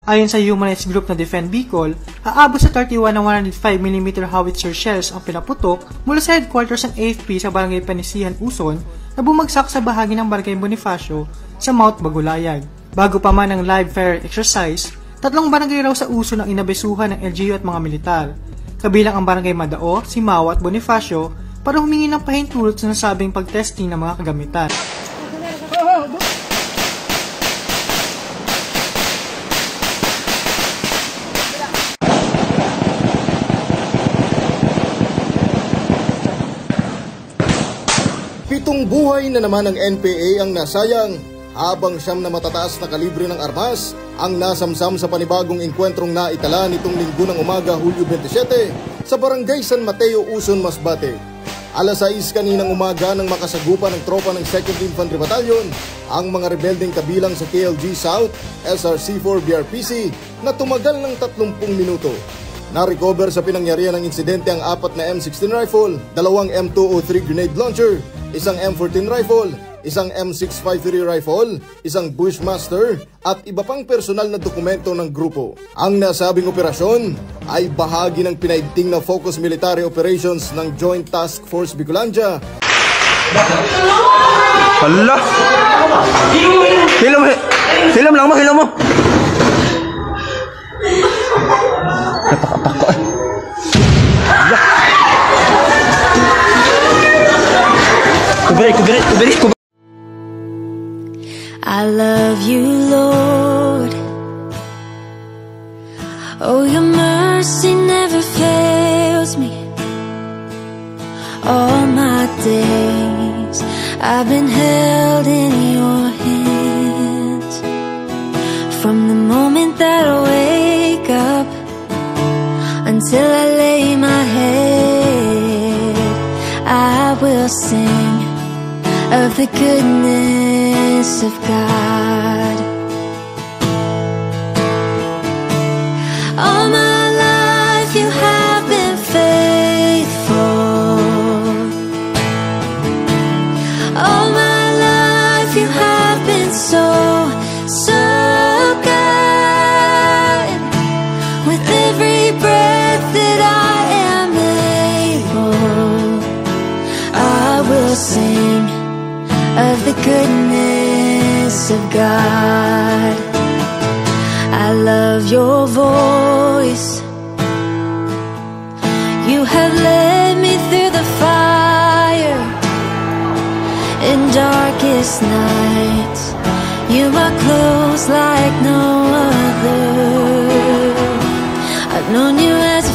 Ayon sa Human Rights Group na Defend Bicol, aabot sa 31 ng 105mm howitzer shells ang pinaputok mula sa headquarters ng AFP sa Barangay Panisihan, Uson na bumagsak sa bahagi ng Barangay Bonifacio sa Mount Bagulayag. Bago pa man ang live fire exercise, 3 barangay raw sa Uson ang inabesuhan ng LGU at mga militar. Kabilang ang Barangay Madao, Simawa at Bonifacio para humingi ng pahintulot sa nasabing pag-testing ng mga kagamitan. Pitong buhay na naman ng NPA ang nasayang habang siyam na matataas na kalibre ng armas ang nasamsam sa panibagong engkwentrong naitala nitong linggo ng umaga, Hulyo 27 sa Barangay San Mateo, Uson, Masbate. Alas 6 kaninang umaga nang makasagupa ng tropa ng 2nd Infantry Battalion ang mga rebeldeng kabilang sa KLG South, SRC-4 BRPC na tumagal ng 30 minuto. Na-recover sa pinangyarihan ng insidente ang 4 na M16 rifle, 2 M203 grenade launcher, isang M14 rifle, isang M653 rifle, isang Bushmaster at iba pang personal na dokumento ng grupo. Ang nasabing operasyon ay bahagi ng pinaigting na Focus Military Operations ng Joint Task Force Bicolandia. Hala! Hilam lang mo, hilam mo! Natakatako eh. Kubiri. I love you, Lord. Oh, your mercy never fails me. All my days I've been held in your hands. From the moment that I wake up until I lay my head, I will sing of the goodness of God. All my life you have been faithful. All my life you have been so good. With every breath that I am able, I will sing of the goodness of God. I love your voice. You have led me through the fire in darkest nights. You are close like no other. I've known you as